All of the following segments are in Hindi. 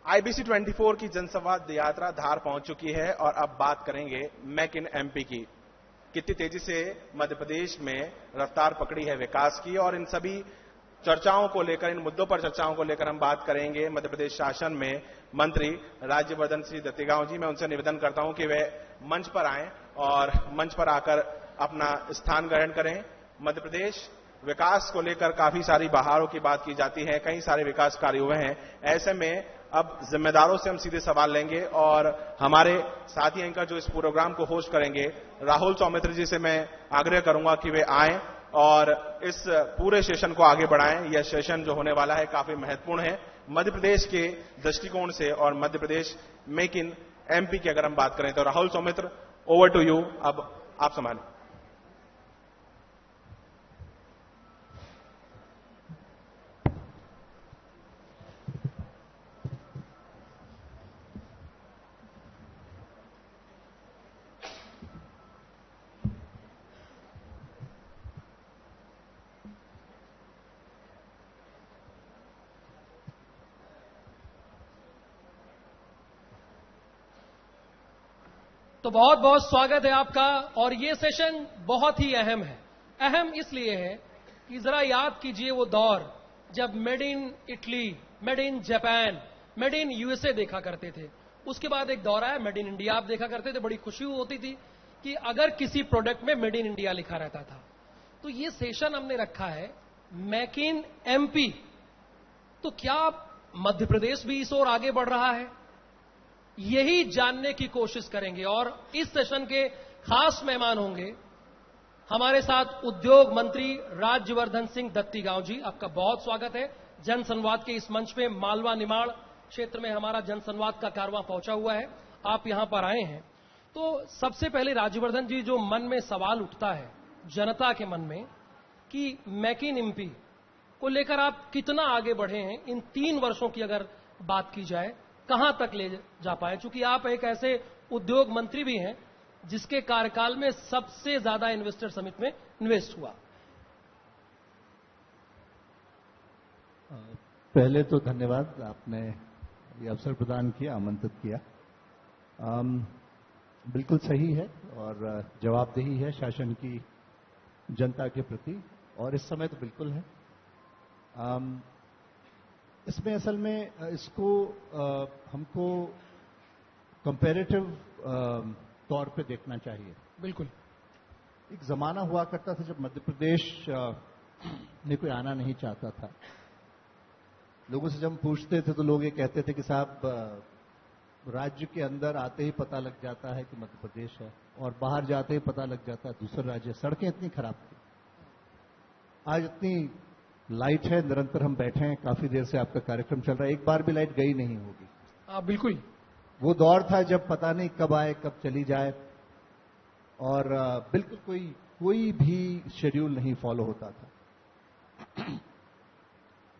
IBC 24 की जनसंवाद यात्रा धार पहुंच चुकी है और अब बात करेंगे मेक इन एमपी की। कितनी तेजी से मध्य प्रदेश में रफ्तार पकड़ी है विकास की, और इन सभी चर्चाओं को लेकर, इन मुद्दों पर चर्चाओं को लेकर हम बात करेंगे मध्य प्रदेश शासन में मंत्री राज्यवर्धन सिंह दत्तीगांव जी। मैं उनसे निवेदन करता हूं कि वे मंच पर आएं और मंच पर आकर अपना स्थान ग्रहण करें। मध्य प्रदेश विकास को लेकर काफी सारी बहारों की बात की जाती है, कई सारे विकास कार्य हुए हैं। ऐसे में अब जिम्मेदारों से हम सीधे सवाल लेंगे और हमारे साथी एंकर जो इस प्रोग्राम को होस्ट करेंगे, राहुल सौमित्र जी से मैं आग्रह करूंगा कि वे आएं और इस पूरे सेशन को आगे बढ़ाएं। यह सेशन जो होने वाला है काफी महत्वपूर्ण है मध्य प्रदेश के दृष्टिकोण से, और Madhya Pradesh make in MP की अगर हम बात करें तो Rahul Saumitra, over to you. अब आप संभालें। तो बहुत बहुत स्वागत है आपका। और ये सेशन बहुत ही अहम है। अहम इसलिए है कि जरा याद कीजिए वो दौर जब made in Italy, made in Japan, made in USA देखा करते थे। उसके बाद एक दौर आया मेड इन इंडिया आप देखा करते थे। बड़ी खुशी होती थी कि अगर किसी प्रोडक्ट में मेड इन इंडिया लिखा रहता था। तो ये सेशन हमने रखा है मेक इन एमपी। तो क्या मध्य प्रदेश भी इस ओर आगे बढ़ रहा है, यही जानने की कोशिश करेंगे। और इस सेशन के खास मेहमान होंगे हमारे साथ उद्योग मंत्री राज्यवर्धन सिंह दत्तीगांव जी। आपका बहुत स्वागत है जनसंवाद के इस मंच पे। मालवा निमाड़ क्षेत्र में हमारा जनसंवाद का कारवां पहुंचा हुआ है, आप यहां पर आए हैं। तो सबसे पहले राज्यवर्धन जी, जो मन में सवाल उठता है जनता के मन में कि मेक इन एमपी को लेकर आप कितना आगे बढ़े हैं इन 3 वर्षों की अगर बात की जाए, कहां तक ले जा पाए? चूंकि आप एक ऐसे उद्योग मंत्री भी हैं जिसके कार्यकाल में सबसे ज्यादा इन्वेस्टर समिट में इन्वेस्ट हुआ। पहले तो धन्यवाद, आपने ये अवसर प्रदान किया, आमंत्रित किया। बिल्कुल सही है और जवाबदेही है शासन की जनता के प्रति, और इस समय तो बिल्कुल है। इसमें असल में इसको हमको कंपैरेटिव तौर पे देखना चाहिए। बिल्कुल। एक जमाना हुआ करता था जब मध्य प्रदेश में कोई आना नहीं चाहता था। लोगों से जब हम पूछते थे तो लोग ये कहते थे कि साहब राज्य के अंदर आते ही पता लग जाता है कि मध्य प्रदेश है, और बाहर जाते ही पता लग जाता है दूसरा राज्य। सड़कें इतनी खराब थी, आज इतनी लाइट है, निरंतर हम बैठे हैं, काफी देर से आपका कार्यक्रम चल रहा है, एक बार भी लाइट गई नहीं होगी। बिल्कुल। वो दौर था जब पता नहीं कब आए कब चली जाए, और बिल्कुल कोई भी शेड्यूल नहीं फॉलो होता था,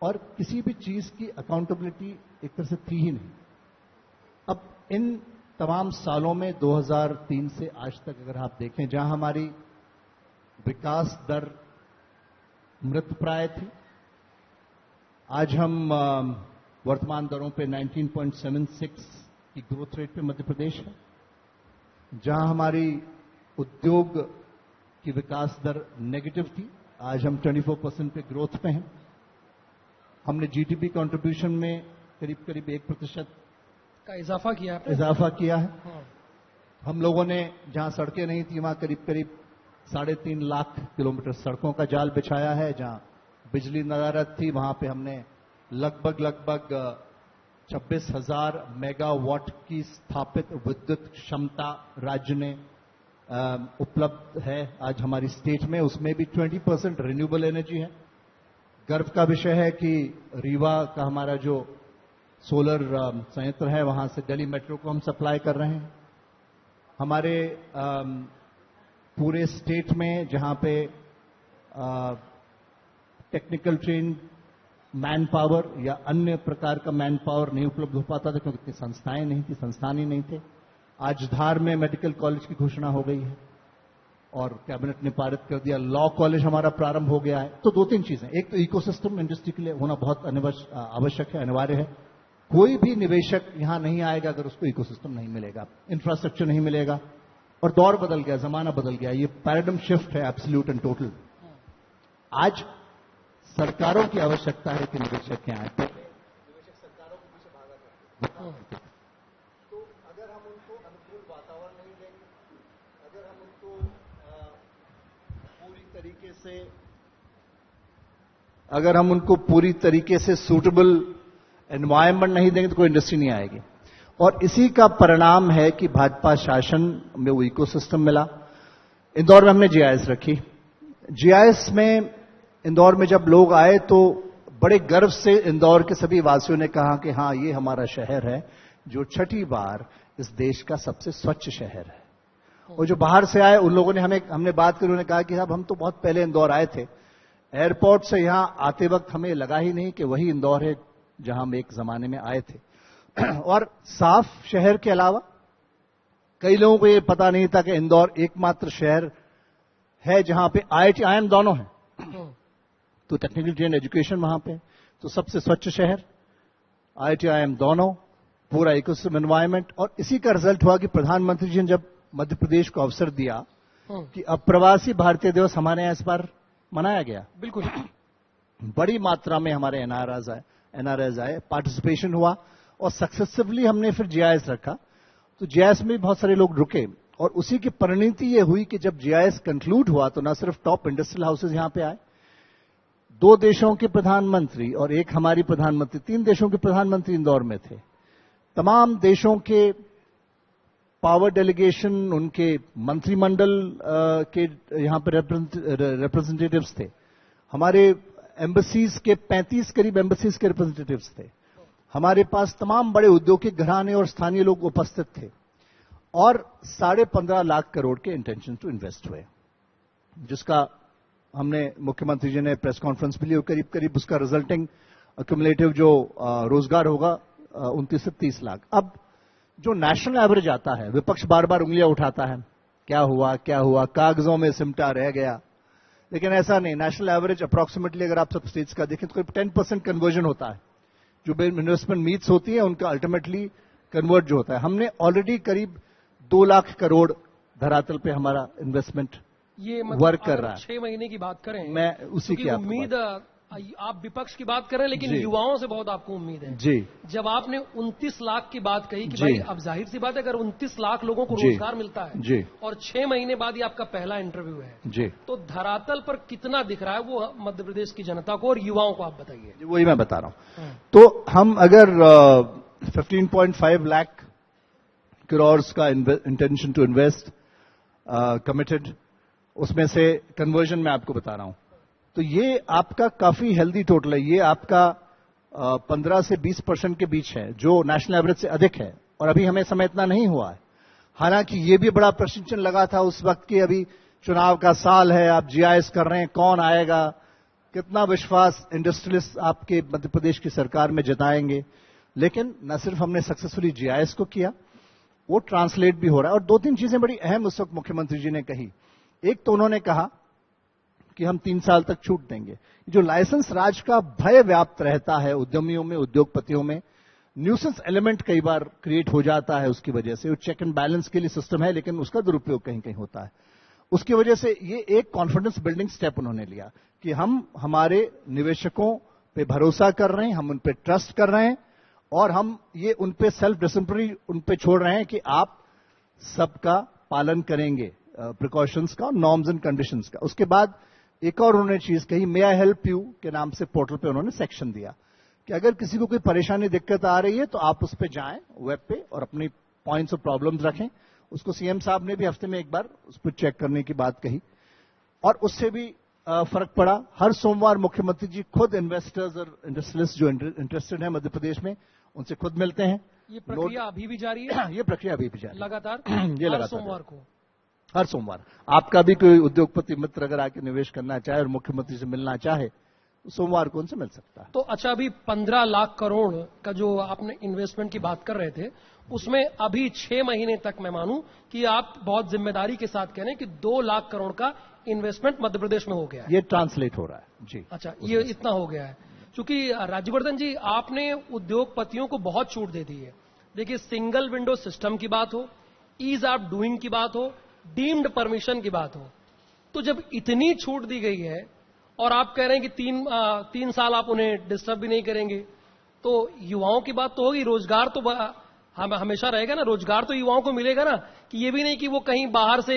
और किसी भी चीज की अकाउंटेबिलिटी एक तरह से थी ही नहीं। अब इन तमाम सालों में 2003 से आज तक अगर आप देखें, जहां हमारी विकास दर मृतप्राय थी, आज हम वर्तमान दरों पे 19.76 की ग्रोथ रेट पे मध्य प्रदेश है। जहां हमारी उद्योग की विकास दर नेगेटिव थी, आज हम 24% पे ग्रोथ पे हैं। हमने जीडीपी कंट्रीब्यूशन में करीब 1% का इजाफा किया है। हाँ। हम लोगों ने जहां सड़कें नहीं थी वहां करीब 3.5 लाख किलोमीटर सड़कों का जाल बिछाया है। जहां बिजली नदारत थी वहां पे हमने लगभग 26,000 मेगावाट की स्थापित विद्युत क्षमता राज्य ने उपलब्ध है आज हमारी स्टेट में। उसमें भी 20% रिन्यूएबल एनर्जी है। गर्व का विषय है कि रीवा का हमारा जो सोलर संयंत्र है, वहां से दिल्ली मेट्रो को हम सप्लाई कर रहे हैं। हमारे पूरे स्टेट में जहां पे टेक्निकल ट्रेन मैन पावर या अन्य प्रकार का मैन पावर नहीं उपलब्ध हो पाता था, क्योंकि इतनी संस्थाएं नहीं थी, संस्थान ही नहीं थे। आज धार में मेडिकल कॉलेज की घोषणा हो गई है और कैबिनेट ने पारित कर दिया। लॉ कॉलेज हमारा प्रारंभ हो गया है। तो 2-3 चीजें, एक तो इकोसिस्टम इंडस्ट्री के लिए होना बहुत आवश्यक है, अनिवार्य है। कोई भी निवेशक यहां नहीं आएगा अगर उसको इकोसिस्टम नहीं मिलेगा, इंफ्रास्ट्रक्चर नहीं मिलेगा। और दौर बदल गया, जमाना बदल गया, ये पैराडाइम शिफ्ट है एब्सोल्यूट एंड टोटल। आज सरकारों की आवश्यकता है कि निवेशक यहाँ आए। निवेशक सरकारों के पीछे भागा करते थे। तो अगर हम उनको अनुकूल वातावरण नहीं देंगे, अगर हम उनको पूरी तरीके से सूटेबल एनवायरनमेंट नहीं देंगे तो कोई इंडस्ट्री नहीं आएगी। और इसी का परिणाम है कि भाजपा शासन में वो इकोसिस्टम मिला। इंदौर में हमने जीआईएस रखी। जीआईएस में इंदौर में जब लोग आए तो बड़े गर्व से इंदौर के सभी वासियों ने कहा कि हां, ये हमारा शहर है जो छठी बार इस देश का सबसे स्वच्छ शहर है। और जो बाहर से आए उन लोगों ने हमने बात करी, उन्होंने कहा कि साहब हम तो बहुत पहले इंदौर आए थे, एयरपोर्ट से यहां आते वक्त हमें लगा ही नहीं कि वही इंदौर है जहां हम एक जमाने में आए थे। और साफ शहर के अलावा कई लोगों को यह पता नहीं था कि इंदौर एकमात्र शहर है जहां पे IIT IIM दोनों है। तो टेक्निकल ट्रेंड एजुकेशन वहां पे, तो सबसे स्वच्छ शहर, IIT IIM दोनों, पूरा इकोसिस्टम एनवायरनमेंट। और इसी का रिजल्ट हुआ कि प्रधानमंत्री जी ने जब मध्य प्रदेश को अवसर दिया कि अप्रवासी भारतीय दिवस हमारे यहां इस बार मनाया गया। बिल्कुल बड़ी मात्रा में हमारे एनआरआईज आए, पार्टिसिपेशन हुआ और सक्सेसफुली हमने फिर जीआईएस रखा। तो जीआईएस में भी बहुत सारे लोग रुके और उसी की परिणति ये हुई कि जब जीआईएस कंक्लूड हुआ तो न सिर्फ टॉप इंडस्ट्रियल हाउसेज यहां पे आए, 2 देशों के प्रधानमंत्री और एक हमारी प्रधानमंत्री, 3 देशों के प्रधानमंत्री इंदौर में थे। तमाम देशों के पावर डेलीगेशन, उनके मंत्रिमंडल के यहां पर रिप्रेजेंटेटिव्स थे। हमारे एम्बसीज के 35 करीब एम्बसीज के रिप्रेजेंटेटिव्स थे। हमारे पास तमाम बड़े औद्योगिक घराने और स्थानीय लोग उपस्थित थे और 15.5 लाख करोड़ के इंटेंशन टू इन्वेस्ट हुए, जिसका हमने मुख्यमंत्री जी ने प्रेस कॉन्फ्रेंस भी ली। करीब करीब उसका रिजल्टिंग अक्यूमुलेटिव जो रोजगार होगा 29 से 30 लाख। अब जो नेशनल एवरेज आता है, विपक्ष बार बार उंगलियां उठाता है, क्या हुआ, कागजों में सिमटा रह गया। लेकिन ऐसा नहीं, नेशनल एवरेज अप्रोक्सीमेटली अगर आप सब स्टेट्स का देखें तो करीब 10% कन्वर्जन होता है। जो इन्वेस्टमेंट नीड्स होती है उनका अल्टीमेटली कन्वर्ट जो होता है। हमने ऑलरेडी करीब 2 लाख करोड़ धरातल पे हमारा इन्वेस्टमेंट ये वर्क कर रहा है। 6 महीने की बात करें, मैं उसी की उम्मीद, आप विपक्ष की बात कर रहे हैं लेकिन युवाओं से बहुत आपको उम्मीद है जी। जब आपने 29 लाख की बात कही कि भाई अब जाहिर सी बात है अगर 29 लाख लोगों को रोजगार मिलता है जी, और 6 महीने बाद ये आपका पहला इंटरव्यू है जी, तो धरातल पर कितना दिख रहा है वो मध्य प्रदेश की जनता को और युवाओं को आप बताइए। वही मैं बता रहा हूं। तो हम अगर 15.5 लाख करोड़ का इंटेंशन टू इन्वेस्ट कमिटेड, उसमें से कन्वर्जन मैं आपको बता रहा हूं, तो ये आपका काफी हेल्दी टोटल है। ये आपका 15 से 20% के बीच है, जो नेशनल एवरेज से अधिक है। और अभी हमें समय इतना नहीं हुआ है। हालांकि ये भी बड़ा प्रश्न चिन्ह लगा था उस वक्त कि अभी चुनाव का साल है, आप जीआईएस कर रहे हैं, कौन आएगा, कितना विश्वास इंडस्ट्रियलिस्ट आपके मध्य प्रदेश की सरकार में जताएंगे। लेकिन न सिर्फ हमने सक्सेसफुली जीआईएस को किया, वो ट्रांसलेट भी हो रहा है। और 2-3 चीजें बड़ी अहम उस वक्त मुख्यमंत्री जी ने कही। एक तो उन्होंने कहा कि हम 3 साल तक छूट देंगे। जो लाइसेंस राज का भय व्याप्त रहता है उद्यमियों में, उद्योगपतियों में, न्यूसेंस एलिमेंट कई बार क्रिएट हो जाता है उसकी वजह से। वो चेक एंड बैलेंस के लिए सिस्टम है लेकिन उसका दुरुपयोग कहीं कहीं होता है। उसकी वजह से ये एक कॉन्फिडेंस बिल्डिंग स्टेप उन्होंने लिया कि हम हमारे निवेशकों पे भरोसा कर रहे हैं, हम उन पे ट्रस्ट कर रहे हैं और हम ये उन पे सेल्फ डिसिप्लिन उन पे छोड़ रहे हैं कि आप सबका पालन करेंगे, प्रिकॉशंस का, नॉर्म्स एंड कंडीशंस का। उसके बाद एक और उन्होंने चीज कही, मे आई हेल्प यू के नाम से पोर्टल पे उन्होंने सेक्शन दिया कि अगर किसी को कोई परेशानी, दिक्कत आ रही है तो आप उस पे जाएं वेब पे और अपनी पॉइंट्स और प्रॉब्लम्स रखें। उसको सीएम साहब ने भी हफ्ते में एक बार उस पर चेक करने की बात कही और उससे भी फर्क पड़ा। हर सोमवार मुख्यमंत्री जी खुद इन्वेस्टर्स और इंडस्ट्रियलिस्ट जो इंटरेस्टेड है मध्य प्रदेश में, उनसे खुद मिलते हैं। ये प्रक्रिया अभी भी जारी है? ये प्रक्रिया अभी भी जारी है लगातार। ये लगातार सोमवार को, हर सोमवार आपका भी कोई उद्योगपति मित्र अगर आके निवेश करना चाहे और मुख्यमंत्री से मिलना चाहे तो सोमवार को उनसे मिल सकता है। तो अच्छा, अभी 15 लाख करोड़ का जो आपने इन्वेस्टमेंट की बात कर रहे थे, उसमें अभी 6 महीने तक मैं मानूं कि आप बहुत जिम्मेदारी के साथ कह रहे हैं कि 2 लाख करोड़ का इन्वेस्टमेंट मध्य प्रदेश में हो गया है। ये ट्रांसलेट हो रहा है जी। अच्छा, ये इतना हो गया है। क्योंकि राज्यवर्धन जी, आपने उद्योगपतियों को बहुत छूट दे दी है। देखिए, सिंगल विंडो सिस्टम की बात हो, ईज ऑफ डूइंग की बात हो, डीम्ड परमिशन की बात हो, तो जब इतनी छूट दी गई है और आप कह रहे हैं कि तीन साल आप उन्हें डिस्टर्ब भी नहीं करेंगे, तो युवाओं की बात तो होगी, रोजगार तो हमेशा रहेगा ना, रोजगार तो युवाओं को मिलेगा ना, कि ये भी नहीं कि वो कहीं बाहर से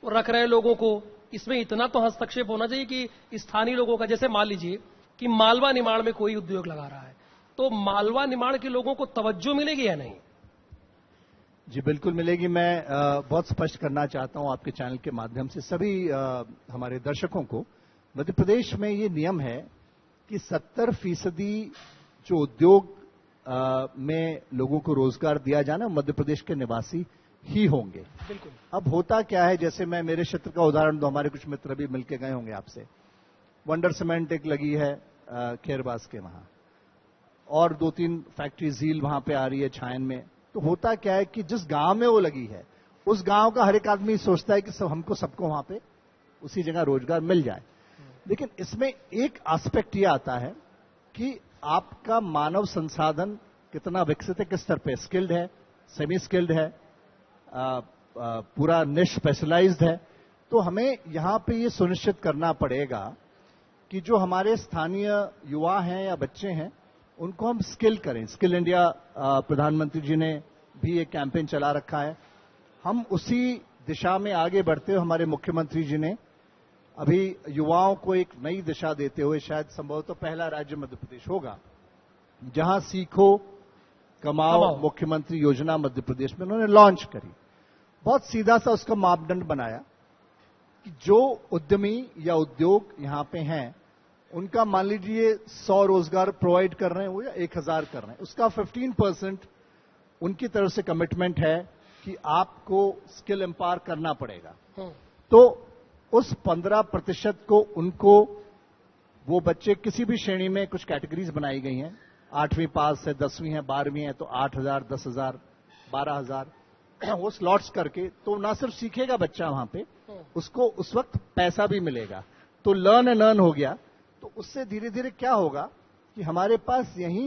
रख रहे हैं लोगों को। इसमें इतना तो हस्तक्षेप होना चाहिए कि स्थानीय लोगों का, जैसे मान लीजिए कि मालवा निमाड़ में कोई उद्योग लगा रहा है, तो मालवा निमाड़ के लोगों को तवज्जो मिलेगी या नहीं? जी बिल्कुल मिलेगी। मैं बहुत स्पष्ट करना चाहता हूं आपके चैनल के माध्यम से सभी हमारे दर्शकों को, मध्य प्रदेश में ये नियम है कि 70% जो उद्योग में लोगों को रोजगार दिया जाना मध्य प्रदेश के निवासी ही होंगे। बिल्कुल। अब होता क्या है, जैसे मैं मेरे क्षेत्र का उदाहरण दो, हमारे कुछ मित्र भी मिलके गए होंगे आपसे। वंडर सीमेंट एक लगी है खेरबास के वहां, और 2-3 फैक्ट्री झील वहां पे आ रही है छायन में। तो होता क्या है कि जिस गांव में वो लगी है, उस गांव का हर एक आदमी सोचता है कि हमको सबको वहां पे उसी जगह रोजगार मिल जाए। लेकिन इसमें एक एस्पेक्ट ये आता है कि आपका मानव संसाधन कितना विकसित है, किस स्तर पे स्किल्ड है, सेमी स्किल्ड है, पूरा निश स्पेशलाइज्ड है। तो हमें यहां पे ये सुनिश्चित करना पड़ेगा कि जो हमारे स्थानीय युवा हैं या बच्चे हैं, उनको हम स्किल करें। स्किल इंडिया प्रधानमंत्री जी ने भी एक कैंपेन चला रखा है। हम उसी दिशा में आगे बढ़ते हुए, हमारे मुख्यमंत्री जी ने अभी युवाओं को एक नई दिशा देते हुए, शायद संभवतः पहला राज्य मध्य प्रदेश होगा जहां सीखो कमाओ मुख्यमंत्री योजना मध्य प्रदेश में उन्होंने लॉन्च करी। बहुत सीधा सा उसका मापदंड बनाया कि जो उद्यमी या उद्योग यहां पे हैं, उनका मान लीजिए 100 रोजगार प्रोवाइड कर रहे हैं वो, या 1000 कर रहे हैं, उसका 15% उनकी तरफ से कमिटमेंट है कि आपको स्किल एम्पावर करना पड़ेगा। तो उस 15% को उनको, वो बच्चे किसी भी श्रेणी में, कुछ कैटेगरीज बनाई गई हैं, 8वीं पास है, 10वीं है, 12वीं है, तो 8000, 10,000, 12,000 वो स्लॉट्स करके, तो ना सिर्फ सीखेगा बच्चा वहां पे, उसको उस वक्त पैसा भी मिलेगा। तो लर्न एंड अर्न हो गया। तो उससे धीरे धीरे क्या होगा कि हमारे पास यही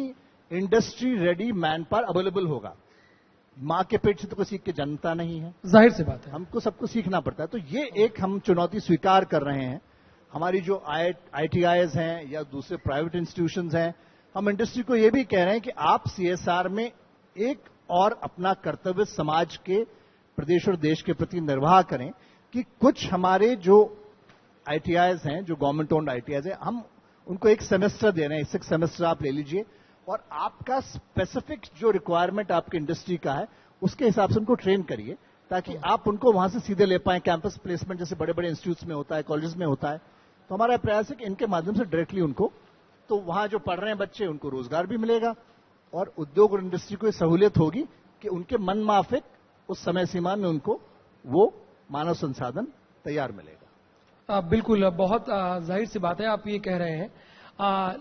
industry ready man power available होगा। मां के पेट से तो कोई सीख के जन्मता नहीं है, जाहिर सी बात है, हमको सबको सीखना पड़ता है। तो ये एक हम चुनौती स्वीकार कर रहे हैं। हमारी जो ITIs हैं या दूसरे प्राइवेट इंस्टीट्यूशंस हैं, हम इंडस्ट्री को ये भी कह रहे हैं कि आप CSR में एक और अपना कर्तव्य समाज के, प्रदेश और देश के प्रति निर्वाह करें कि कुछ हमारे जो ITIs हैं, जो गवर्नमेंट ओन्ड ITIs हैं, हम उनको एक सेमेस्टर दे रहे हैं। 6 सेमेस्टर आप ले लीजिए और आपका स्पेसिफिक जो रिक्वायरमेंट आपकी इंडस्ट्री का है उसके हिसाब से उनको ट्रेन करिए, ताकि आप उनको वहां से सीधे ले पाएं। कैंपस प्लेसमेंट जैसे बड़े बड़े इंस्टीट्यूट्स में होता है, कॉलेज में होता है। तो हमारा प्रयास है कि इनके माध्यम से डायरेक्टली उनको, तो वहां जो पढ़ रहे हैं बच्चे, उनको रोजगार भी मिलेगा और उद्योग और इंडस्ट्री को सहूलियत होगी कि उनके मन माफिक उस समय सीमा में उनको वो मानव संसाधन तैयार मिलेगा। बिल्कुल, बहुत जाहिर सी बात है आप ये कह रहे हैं।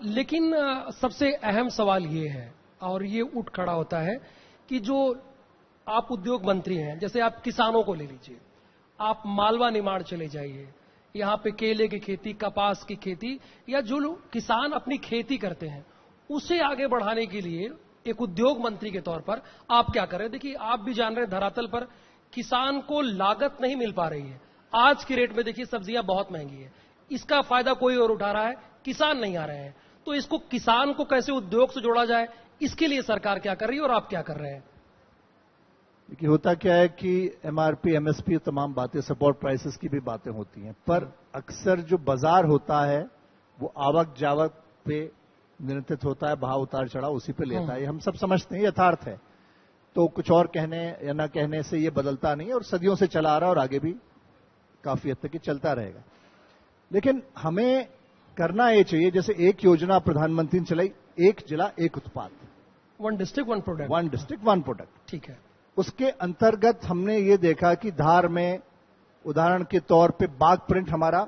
लेकिन सबसे अहम सवाल ये है, और ये उठ खड़ा होता है कि जो आप उद्योग मंत्री हैं, जैसे आप किसानों को ले लीजिए, आप मालवा निमाड़ चले जाइए, यहां पे केले की खेती, कपास की खेती, या जो लोग किसान अपनी खेती करते हैं, उसे आगे बढ़ाने के लिए एक उद्योग मंत्री के तौर पर आप क्या कर रहे हैं? देखिए, आप भी जान रहे हैं धरातल पर किसान को लागत नहीं मिल पा रही है। आज की रेट में देखिए सब्जियां बहुत महंगी है, इसका फायदा कोई और उठा रहा है, किसान नहीं आ रहे हैं। तो इसको, किसान को कैसे उद्योग से जोड़ा जाए, इसके लिए सरकार क्या कर रही है और आप क्या कर रहे हैं? देखिए, होता क्या है कि MRP, MSP, तमाम बातें, सपोर्ट प्राइसेस की भी बातें होती हैं, पर अक्सर जो बाजार होता है वो आवक जावक पे नियंत्रित होता है, भाव उतार चढ़ाव उसी पे लेता है। हम सब समझते हैं, यथार्थ है। तो कुछ और कहने या न कहने से ये बदलता नहीं है और सदियों से चला आ रहा है और आगे भी काफी हद तक ये चलता रहेगा। लेकिन हमें करना ये चाहिए, जैसे एक योजना प्रधानमंत्री ने चलाई, एक जिला एक उत्पाद, 1 डिस्ट्रिक्ट 1 प्रोडक्ट, 1 डिस्ट्रिक्ट 1 प्रोडक्ट, ठीक है। उसके अंतर्गत हमने ये देखा कि धार में उदाहरण के तौर पे बाघ प्रिंट हमारा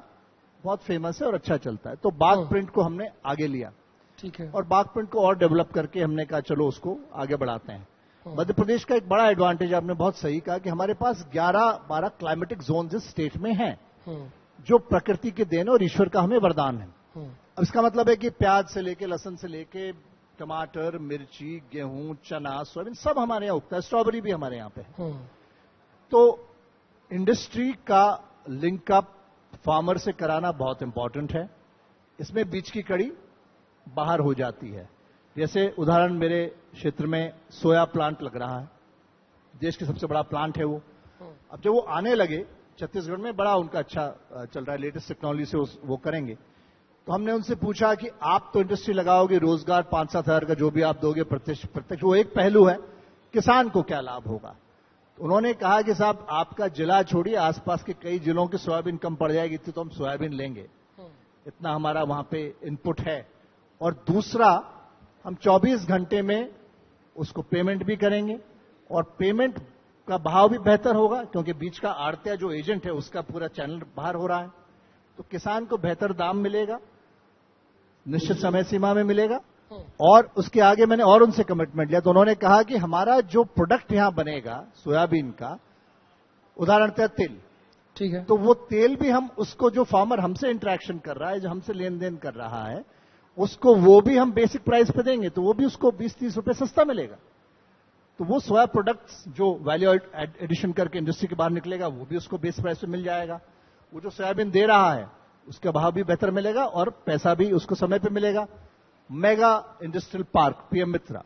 बहुत फेमस है और अच्छा चलता है, तो बाघ प्रिंट को हमने आगे लिया, ठीक है, और बाघ प्रिंट को और डेवलप करके हमने कहा चलो उसको आगे बढ़ाते हैं। मध्य प्रदेश का एक बड़ा एडवांटेज, आपने बहुत सही कहा, कि हमारे पास 11-12 क्लाइमेटिक जोन इस स्टेट में हैं, जो प्रकृति के देन और ईश्वर का हमें वरदान है। अब इसका मतलब है कि प्याज से लेके, लहसुन से लेके, टमाटर, मिर्ची, गेहूं, चना, सोयाबीन सब हमारे यहाँ उगता है, स्ट्रॉबेरी भी हमारे यहाँ पे है। तो इंडस्ट्री का लिंकअप फार्मर से कराना बहुत इंपॉर्टेंट है। इसमें बीच की कड़ी बाहर हो जाती है। जैसे उदाहरण, मेरे क्षेत्र में सोया प्लांट लग रहा है, देश के सबसे बड़ा प्लांट है वो। अब जब वो आने लगे, छत्तीसगढ़ में बड़ा उनका अच्छा चल रहा है, लेटेस्ट टेक्नोलॉजी से वो करेंगे। तो हमने उनसे पूछा कि आप तो इंडस्ट्री लगाओगे, रोजगार 5-7 हजार का जो भी आप दोगे प्रत्यक्ष, वो एक पहलू है, किसान को क्या लाभ होगा। तो उन्होंने कहा कि साहब आपका जिला छोड़िए, आसपास के कई जिलों की सोयाबीन कम पड़ जाएगी, तो हम सोयाबीन लेंगे, इतना हमारा वहां पे इनपुट है। और दूसरा, हम 24 घंटे में उसको पेमेंट भी करेंगे, और पेमेंट का भाव भी बेहतर होगा, क्योंकि बीच का आड़तिया जो एजेंट है उसका पूरा चैनल बाहर हो रहा है। तो किसान को बेहतर दाम मिलेगा, निश्चित समय सीमा में मिलेगा। और उसके आगे मैंने और उनसे कमिटमेंट लिया, तो उन्होंने कहा कि हमारा जो प्रोडक्ट यहां बनेगा सोयाबीन का, उदाहरणतः तेल, ठीक है, तो वो तेल भी हम उसको, जो फार्मर हमसे इंटरेक्शन कर रहा है, जो हमसे लेन देन कर रहा है, उसको वो भी हम बेसिक प्राइस पे देंगे, तो वो भी उसको 20-30 रुपए सस्ता मिलेगा। तो वो सोया प्रोडक्ट्स जो वैल्यू एडिशन करके इंडस्ट्री के बाहर निकलेगा, वो भी उसको बेस प्राइस पे मिल जाएगा। वो जो सोयाबीन दे रहा है उसका भाव भी बेहतर मिलेगा और पैसा भी उसको समय पे मिलेगा। मेगा इंडस्ट्रियल पार्क पीएम मित्रा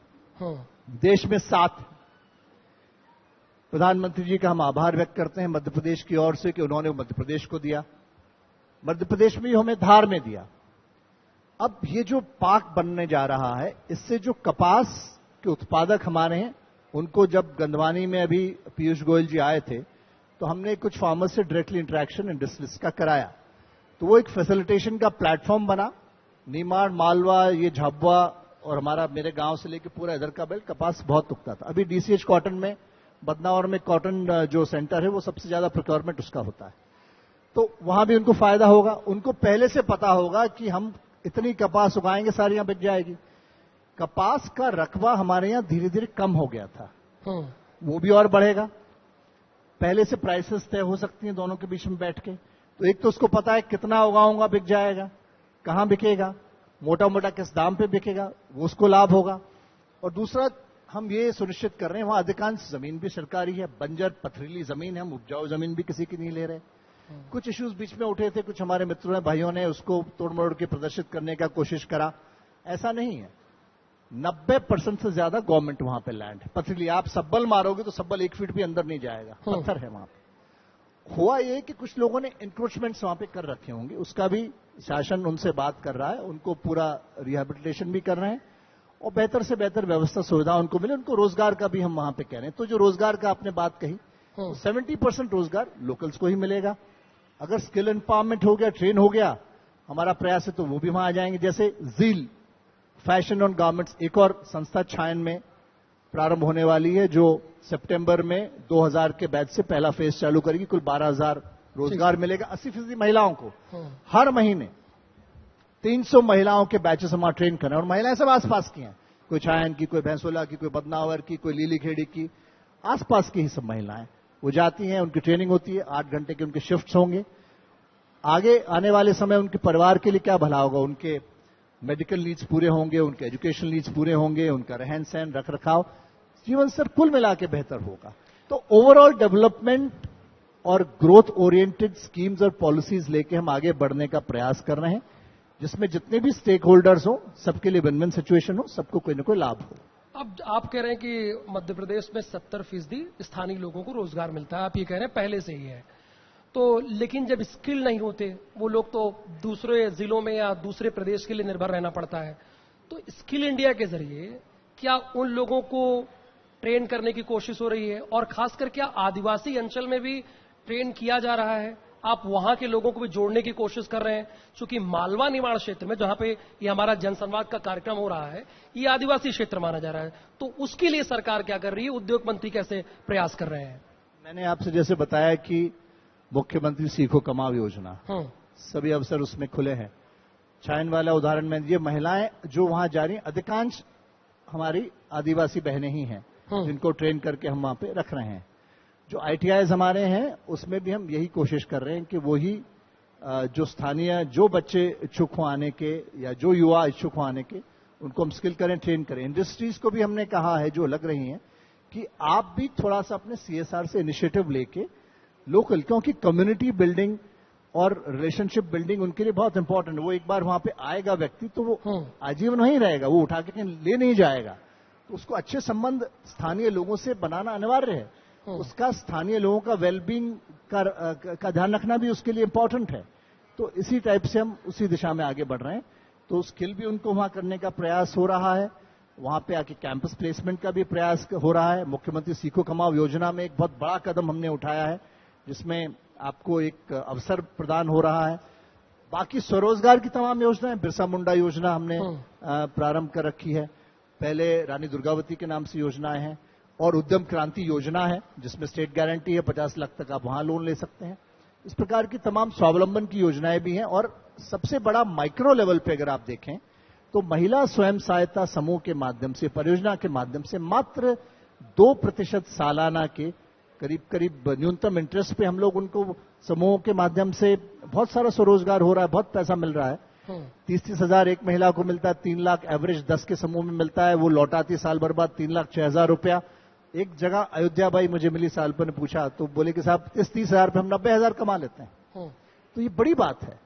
देश में 7। प्रधानमंत्री जी का हम आभार व्यक्त करते हैं मध्य प्रदेश की ओर से कि उन्होंने मध्य प्रदेश को दिया, मध्य प्रदेश में ही हमें धार में दिया। अब ये जो पार्क बनने जा रहा है, इससे जो कपास के उत्पादक हमारे हैं, उनको जब गंधवानी में अभी पीयूष गोयल जी आए थे, तो हमने कुछ फार्मर्स से डायरेक्टली इंटरेक्शन इंडस्ट्रीज का कराया। तो वो एक फैसिलिटेशन का प्लेटफॉर्म बना। नीमाड़, मालवा, ये झाबुआ और हमारा मेरे गांव से लेकर पूरा इधर का बेल्ट कपास बहुत उगता था। अभी डीसीएच कॉटन में, बदनावर में कॉटन जो सेंटर है, वो सबसे ज्यादा प्रोक्योरमेंट उसका होता है। तो वहां भी उनको फायदा होगा। उनको पहले से पता होगा कि हम इतनी कपास उगाएंगे, सारी यहां बिक जाएगी। कपास का रकबा हमारे यहां धीरे धीरे कम हो गया था, वो भी और बढ़ेगा। पहले से प्राइसेस तय हो सकती हैं दोनों के बीच में बैठ के। तो एक तो उसको पता है कितना उगाऊंगा बिक जाएगा, कहां बिकेगा, मोटा मोटा किस दाम पे बिकेगा, वो उसको लाभ होगा। और दूसरा, हम ये सुनिश्चित कर रहे हैं, वहां अधिकांश जमीन भी सरकारी है, बंजर पथरीली जमीन है, हम उपजाऊ जमीन भी किसी की नहीं ले रहे। कुछ इश्यूज बीच में उठे थे, कुछ हमारे मित्रों ने, भाइयों ने उसको तोड़ मरोड़ के प्रदर्शित करने का कोशिश करा। ऐसा नहीं है, 90% से ज्यादा गवर्नमेंट वहां पे लैंड है। पथरीली आप सब्बल मारोगे तो सब्बल 1 फीट भी अंदर नहीं जाएगा, पत्थर है वहां पे। हुआ ये कि कुछ लोगों ने इंक्रोचमेंट्स वहां पे कर रखे होंगे, उसका भी शासन उनसे बात कर रहा है, उनको पूरा रिहेबिलिटेशन भी कर रहे हैं और बेहतर से बेहतर व्यवस्था सुविधा उनको मिले। उनको रोजगार का भी हम वहां पे कह रहे हैं। तो जो रोजगार का आपने बात कही, 70% रोजगार लोकल्स को ही मिलेगा। अगर स्किल एम्पावरमेंट हो गया, ट्रेन हो गया, हमारा प्रयास है तो वो भी वहां आ जाएंगे। जैसे जील फैशन ऑन गारमेंट्स, एक और संस्था छायन में प्रारंभ होने वाली है, जो सितंबर में 2000 के बैच से पहला फेज चालू करेगी। कुल 12,000 रोजगार मिलेगा 80% महिलाओं को। हर महीने 300 महिलाओं के बैचेस हम ट्रेन कर रहे हैं, और महिलाएं सब आसपास की हैं, कोई छायन की, कोई भैंसोला की, कोई बदनावर की, कोई लीली खेड़ी की, आसपास की ही सब महिलाएं वो जाती हैं, उनकी ट्रेनिंग होती है, 8 घंटे के उनके शिफ्ट्स होंगे। आगे आने वाले समय उनके परिवार के लिए क्या भला होगा, उनके मेडिकल नीड्स पूरे होंगे, उनके एजुकेशन नीड्स पूरे होंगे, उनका रहन सहन, रख रखाव, जीवन स्तर कुल मिला के बेहतर होगा। तो ओवरऑल डेवलपमेंट और ग्रोथ ओरिएंटेड स्कीम्स और पॉलिसीज लेके हम आगे बढ़ने का प्रयास कर रहे हैं, जिसमें जितने भी स्टेक होल्डर्स हो, सबके लिए विन विन सिचुएशन हो, सबको कोई ना कोई लाभ हो। अब आप कह रहे हैं कि मध्य प्रदेश में 70% स्थानीय लोगों को रोजगार मिलता है, आप ये कह रहे हैं पहले से ही है। तो लेकिन जब स्किल नहीं होते वो लोग, तो दूसरे जिलों में या दूसरे प्रदेश के लिए निर्भर रहना पड़ता है। तो स्किल इंडिया के जरिए क्या उन लोगों को ट्रेन करने की कोशिश हो रही है, और खासकर क्या आदिवासी अंचल में भी ट्रेन किया जा रहा है? आप वहां के लोगों को भी जोड़ने की कोशिश कर रहे हैं? क्योंकि मालवा निमाड़ क्षेत्र में, जहां पे ये हमारा जनसंवाद का कार्यक्रम हो रहा है, ये आदिवासी क्षेत्र माना जा रहा है। तो उसके लिए सरकार क्या कर रही है, उद्योग मंत्री कैसे प्रयास कर रहे हैं? मैंने आपसे जैसे बताया कि मुख्यमंत्री सीखो कमाओ योजना, सभी अवसर उसमें खुले हैं। छायन वाला उदाहरण में, ये महिलाएं जो वहां जा रही हैं, अधिकांश हमारी आदिवासी बहनें ही हैं, जिनको ट्रेन करके हम वहां पे रख रहे हैं। जो आईटीआईज हमारे हैं, उसमें भी हम यही कोशिश कर रहे हैं कि वही जो स्थानीय जो बच्चे इच्छुक हो आने के या जो युवा इच्छुक हो आने के, उनको हम स्किल करें, ट्रेन करें। इंडस्ट्रीज को भी हमने कहा है जो लग रही हैं कि आप भी थोड़ा सा अपने CSR से इनिशिएटिव लेके लोकल, क्योंकि कम्युनिटी बिल्डिंग और रिलेशनशिप बिल्डिंग उनके लिए बहुत इंपॉर्टेंट है। वो एक बार वहां पे आएगा व्यक्ति तो वो आजीवन वहीं रहेगा, वो उठा के ले नहीं जाएगा। तो उसको अच्छे संबंध स्थानीय लोगों से बनाना अनिवार्य है। उसका स्थानीय लोगों का वेलबींग का ध्यान रखना भी उसके लिए इंपॉर्टेंट है। तो इसी टाइप से हम उसी दिशा में आगे बढ़ रहे हैं। तो स्किल भी उनको वहां करने का प्रयास हो रहा है। वहां पे आके कैंपस प्लेसमेंट का भी प्रयास हो रहा है। मुख्यमंत्री सीखो कमाओ योजना में एक बहुत बड़ा कदम हमने उठाया है, जिसमें आपको एक अवसर प्रदान हो रहा है। बाकी स्वरोजगार की तमाम योजनाएं, बिरसा मुंडा योजना हमने प्रारंभ कर रखी है, पहले रानी दुर्गावती के नाम से योजनाएं हैं, और उद्यम क्रांति योजना है जिसमें स्टेट गारंटी है, 50 लाख तक आप वहां लोन ले सकते हैं। इस प्रकार की तमाम स्वावलंबन की योजनाएं भी हैं। और सबसे बड़ा माइक्रो लेवल पे अगर आप देखें तो महिला स्वयं सहायता समूह के माध्यम से, परियोजना के माध्यम से मात्र 2% सालाना के करीब न्यूनतम इंटरेस्ट पे हम लोग उनको समूहों के माध्यम से बहुत सारा स्वरोजगार हो रहा है, बहुत पैसा मिल रहा है। 30-30 हजार एक महिला को मिलता है, 3 लाख एवरेज 10 के समूह में मिलता है। वो लौटाती साल भर बाद 3,06,000 रुपया। एक जगह अयोध्या बाई मुझे मिली, साल पर ने पूछा तो बोले कि साहब 30 हजार पे हम 90,000 कमा लेते हैं। तो ये बड़ी बात है।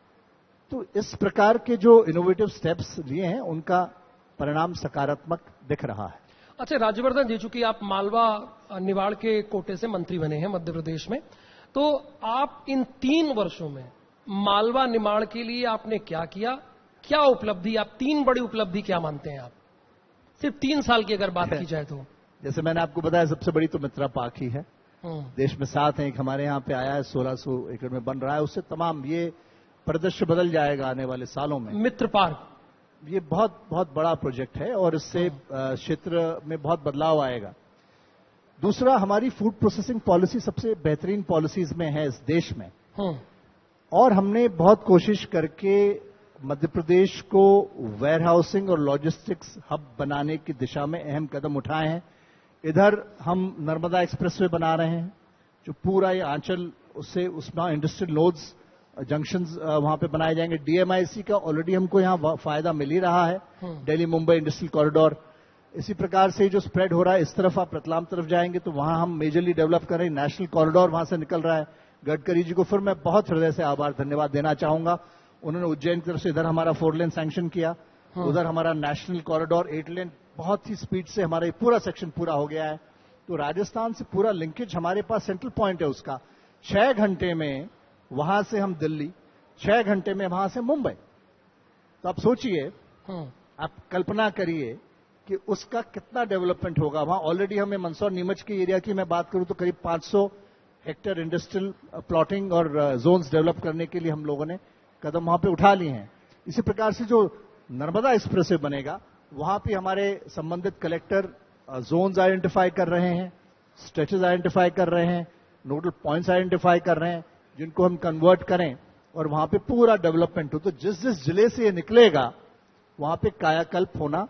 तो इस प्रकार के जो इनोवेटिव स्टेप्स लिए हैं उनका परिणाम सकारात्मक दिख रहा है। अच्छा राज्यवर्धन जी, चूंकि आप मालवा निवाड़ के कोटे से मंत्री बने हैं मध्य प्रदेश में, तो आप इन 3 वर्षों में मालवा निमाड़ के लिए आपने क्या किया, क्या उपलब्धि, आप 3 बड़ी उपलब्धि क्या मानते हैं आप, सिर्फ 3 साल की अगर बात की जाए तो? जैसे मैंने आपको बताया, सबसे बड़ी तो मित्रा पार्क ही है। देश में 7 है, एक हमारे यहाँ पे आया है, 1600 एकड़ में बन रहा है। उससे तमाम ये परिदृश्य बदल जाएगा आने वाले सालों में। मित्र पार्क ये बहुत बहुत बड़ा प्रोजेक्ट है और इससे क्षेत्र में बहुत बदलाव आएगा। दूसरा, हमारी फूड प्रोसेसिंग पॉलिसी सबसे बेहतरीन पॉलिसीज में है इस देश में, और हमने बहुत कोशिश करके मध्य प्रदेश को वेयर हाउसिंग और लॉजिस्टिक्स हब बनाने की दिशा में अहम कदम उठाए हैं। इधर हम नर्मदा एक्सप्रेसवे बना रहे हैं, जो पूरा ये आंचल, उससे उसमें इंडस्ट्रियल नोड्स, जंक्शंस वहां पे बनाए जाएंगे। DMIC का ऑलरेडी हमको यहाँ फायदा मिल ही रहा है, दिल्ली मुंबई इंडस्ट्रियल कॉरिडोर। इसी प्रकार से जो स्प्रेड हो रहा है, इस तरफ आप रतलाम तरफ जाएंगे तो वहां हम मेजरली डेवलप कर रहे हैं, नेशनल कॉरिडोर वहां से निकल रहा है। गडकरी जी को फिर मैं बहुत हृदय से आभार धन्यवाद देना चाहूंगा। उन्होंने उज्जैन की तरफ से इधर हमारा 4 लेन सैंक्शन किया, उधर हमारा नेशनल कॉरिडोर 8 लेन बहुत ही स्पीड से हमारा पूरा सेक्शन पूरा हो गया है। तो राजस्थान से पूरा लिंकेज हमारे पास सेंट्रल पॉइंट है उसका। 6 घंटे में वहां से हम दिल्ली, 6 घंटे में वहां से मुंबई। तो आप सोचिए, आप कल्पना करिए कि उसका कितना डेवलपमेंट होगा। वहां ऑलरेडी हमें मंदसौर नीमच के एरिया की मैं बात करूं तो करीब 500 हेक्टेयर इंडस्ट्रियल प्लॉटिंग और जोन्स डेवलप करने के लिए हम लोगों ने कदम वहां पे उठा लिए हैं। इसी प्रकार से जो नर्मदा एक्सप्रेसवे बनेगा, वहां पे हमारे संबंधित कलेक्टर जोन्स आइडेंटिफाई कर रहे हैं, स्ट्रेचेस आइडेंटिफाई कर रहे हैं, नोडल पॉइंट्स आइडेंटिफाई कर रहे हैं, जिनको हम कन्वर्ट करें और वहां पे पूरा डेवलपमेंट हो। तो जिस जिस जिले से ये निकलेगा वहां पे कायाकल्प होना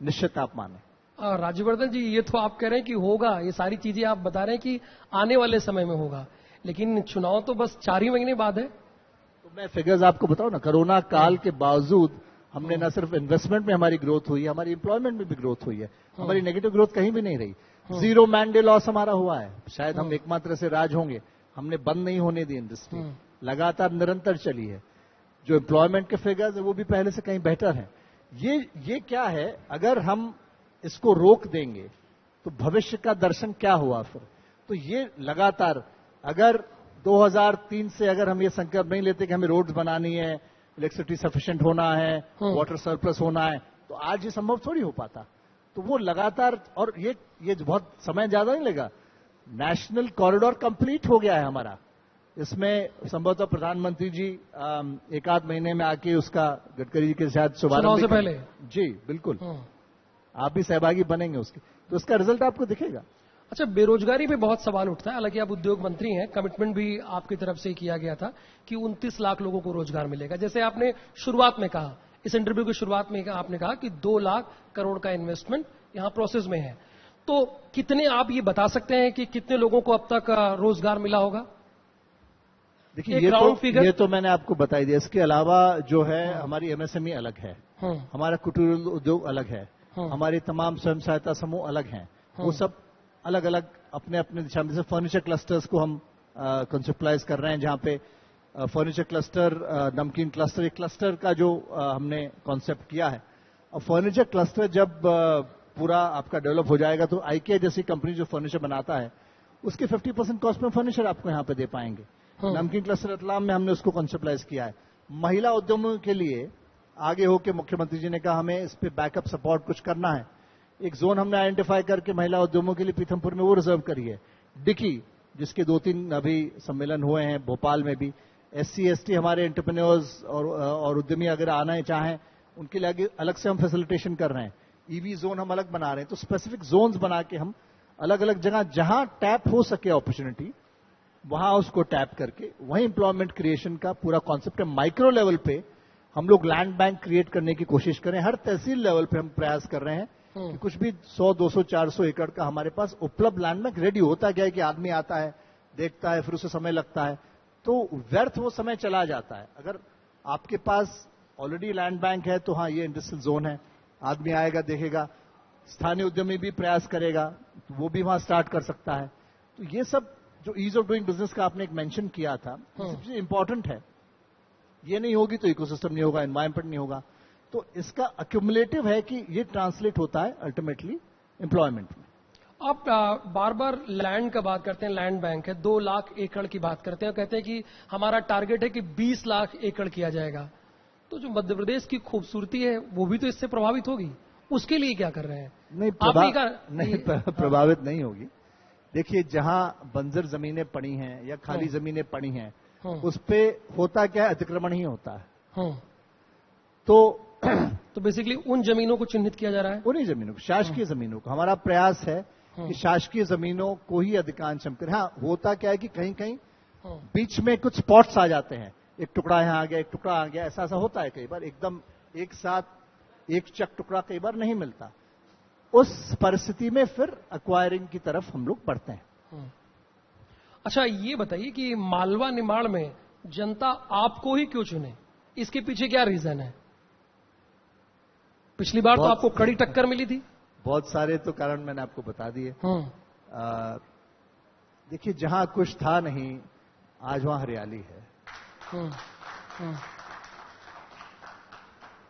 निश्चित आप माने। राज्यवर्धन जी, ये तो आप कह रहे हैं कि होगा, ये सारी चीजें आप बता रहे हैं कि आने वाले समय में होगा, लेकिन चुनाव तो बस 4 ही महीने बाद है। तो मैं फिगर्स आपको बताऊं ना, कोरोना काल के बावजूद हमने न सिर्फ इन्वेस्टमेंट में हमारी ग्रोथ हुई है, हमारी एम्प्लॉयमेंट में भी ग्रोथ हुई है। हमारी नेगेटिव ग्रोथ कहीं भी नहीं रही। 0 मैन डे लॉस हमारा हुआ है, शायद हम एकमात्र से राज होंगे। हमने बंद नहीं होने दी इंडस्ट्री, लगातार निरंतर चली है। जो एम्प्लॉयमेंट के फिगर्स है वो भी पहले से कहीं बेहतर है। ये क्या है, अगर हम इसको रोक देंगे तो भविष्य का दर्शन क्या हुआ फिर। तो ये लगातार, अगर 2003 से अगर हम ये संकल्प नहीं लेते कि हमें रोड्स बनानी है, इलेक्ट्रिसिटी सफिशिएंट होना है, वाटर सरप्लस होना है, तो आज ये संभव थोड़ी हो पाता। तो वो लगातार, और ये बहुत समय ज्यादा नहीं लगा। नेशनल कॉरिडोर कंप्लीट हो गया है हमारा। इसमें संभवतः प्रधानमंत्री जी 1-8 महीने में आके उसका गडकरी जी के साथ शुभारंभ से पहले। जी बिल्कुल, आप भी सहभागी बनेंगे उसके, तो इसका रिजल्ट आपको दिखेगा। अच्छा, बेरोजगारी पे बहुत सवाल उठता है, हालांकि आप उद्योग मंत्री हैं, कमिटमेंट भी आपकी तरफ से किया गया था कि 29 लाख लोगों को रोजगार मिलेगा। जैसे आपने शुरुआत में कहा, इस इंटरव्यू की शुरुआत में आपने कहा कि 2 लाख करोड़ का इन्वेस्टमेंट यहां प्रोसेस में है। तो कितने, आप ये बता सकते हैं कि कितने लोगों को अब तक रोजगार मिला होगा? देखिए राउंड फिगर। ये तो मैंने आपको बताई दिया। इसके अलावा जो है हमारी एमएसएमई अलग है, हमारा कुटीर उद्योग अलग है, हमारी तमाम स्वयं सहायता समूह अलग हैं। वो सब अलग अलग अपने अपने दिशा में, जैसे फर्नीचर क्लस्टर्स को हम कंसेप्टलाइज कर रहे हैं, जहां पे फर्नीचर क्लस्टर, नमकीन क्लस्टर, एक क्लस्टर का जो हमने कॉन्सेप्ट किया है। अब फर्नीचर क्लस्टर जब पूरा आपका डेवलप हो जाएगा तो आईके जैसी कंपनी जो फर्नीचर बनाता है उसके 50% कॉस्ट में फर्नीचर आपको यहां पे दे पाएंगे। नमकीन क्लस्टर रतलाम में हमने उसको कॉन्सेप्टलाइज किया है। महिला उद्यमों के लिए आगे होकर मुख्यमंत्री जी ने कहा हमें इस पे बैकअप सपोर्ट कुछ करना है। एक जोन हमने आइडेंटिफाई करके महिला उद्यमों के लिए पीथमपुर में वो रिजर्व करी है। डिकी, जिसके 2-3 अभी सम्मेलन हुए हैं, भोपाल में भी। SC/ST हमारे एंटरप्रेन्योर्स और उद्यमी अगर आना चाहें उनके लिए अलग से हम फैसिलिटेशन कर रहे हैं। ईवी जोन हम अलग बना रहे हैं। तो स्पेसिफिक जोन्स बना के हम अलग अलग जगह जहां टैप हो सके अपॉर्चुनिटी, वहां उसको टैप करके वहीं एम्प्लॉयमेंट क्रिएशन का पूरा कॉन्सेप्ट है। माइक्रो लेवल पे हम लोग लैंड बैंक क्रिएट करने की कोशिश करें। हर तहसील लेवल पे हम प्रयास कर रहे हैं कि कुछ भी 100, 200, 400 एकड़ का हमारे पास उपलब्ध लैंड बैंक रेडी होता गया है कि आदमी आता है, देखता है, फिर उसे समय लगता है, तो व्यर्थ वो समय चला जाता है। अगर आपके पास ऑलरेडी लैंड बैंक है तो हाँ, ये इंडस्ट्रियल जोन है, आदमी आएगा, देखेगा, स्थानीय उद्यमी भी प्रयास करेगा तो वो भी वहां स्टार्ट कर सकता है। तो ये सब जो ईज ऑफ डूइंग बिजनेस का आपने एक मेंशन किया था, सबसे इंपॉर्टेंट है। ये नहीं होगी तो इकोसिस्टम नहीं होगा, एनवायरमेंट नहीं होगा। तो इसका अक्यूमुलेटिव है कि ये ट्रांसलेट होता है अल्टीमेटली एम्प्लॉयमेंट में। आप बार बार लैंड का बात करते हैं, लैंड बैंक है, 2 लाख एकड़ की बात करते हैं, कहते हैं कि हमारा टारगेट है कि 20 लाख एकड़ किया जाएगा। तो जो मध्य प्रदेश की खूबसूरती है वो भी तो इससे प्रभावित होगी, उसके लिए क्या कर रहे हैं? नहीं, प्रभावित नहीं होगी। देखिए, जहां बंजर जमीनें पड़ी हैं या खाली जमीनें पड़ी हैं, उस पे होता क्या है, अतिक्रमण ही होता है। तो बेसिकली उन जमीनों को चिन्हित किया जा रहा है, उन्हीं जमीनों को, शासकीय जमीनों को। हमारा प्रयास है कि शासकीय जमीनों को ही अधिकांश हम करें। हाँ, होता क्या है कि कहीं कहीं बीच में कुछ स्पॉट्स आ जाते हैं, एक टुकड़ा यहां आ गया, एक टुकड़ा आ गया, ऐसा होता है कई बार। एकदम एक साथ एक चक टुकड़ा कई बार नहीं मिलता। उस परिस्थिति में फिर एक्वायरिंग की तरफ हम लोग बढ़ते हैं। अच्छा, ये बताइए कि मालवा निमाड़ में जनता आपको ही क्यों चुने, इसके पीछे क्या रीजन है? पिछली बार तो आपको कड़ी टक्कर मिली थी। बहुत सारे तो कारण मैंने आपको बता दिए। देखिए, जहां कुछ था नहीं, आज वहां हरियाली है।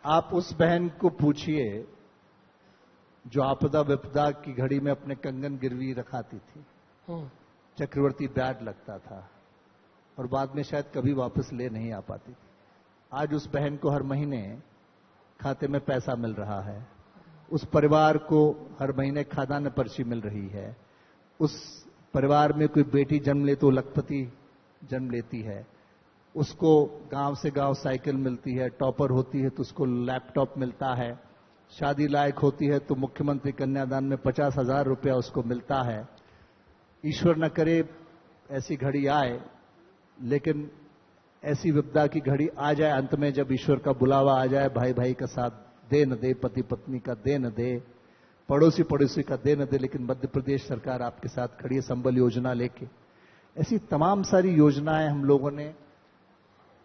आप उस बहन को पूछिए जो आपदा विपदा की घड़ी में अपने कंगन गिरवी रखाती थी, चक्रवर्ती ब्याज लगता था और बाद में शायद कभी वापस ले नहीं आ पाती थी। आज उस बहन को हर महीने खाते में पैसा मिल रहा है, उस परिवार को हर महीने खाद्यान्न पर्ची मिल रही है, उस परिवार में कोई बेटी जन्म ले तो लखपति जन्म लेती है, उसको गांव से गांव साइकिल मिलती है, टॉपर होती है तो उसको लैपटॉप मिलता है, शादी लायक होती है तो मुख्यमंत्री कन्यादान में 50,000 रुपया उसको मिलता है। ईश्वर न करे ऐसी घड़ी आए, लेकिन ऐसी विपदा की घड़ी आ जाए अंत में, जब ईश्वर का बुलावा आ जाए, भाई भाई का साथ दे न दे, पति पत्नी का दे न दे, पड़ोसी पड़ोसी का दे न दे, लेकिन मध्य प्रदेश सरकार आपके साथ खड़ी है संबल योजना लेके। ऐसी तमाम सारी योजनाएं हम लोगों ने,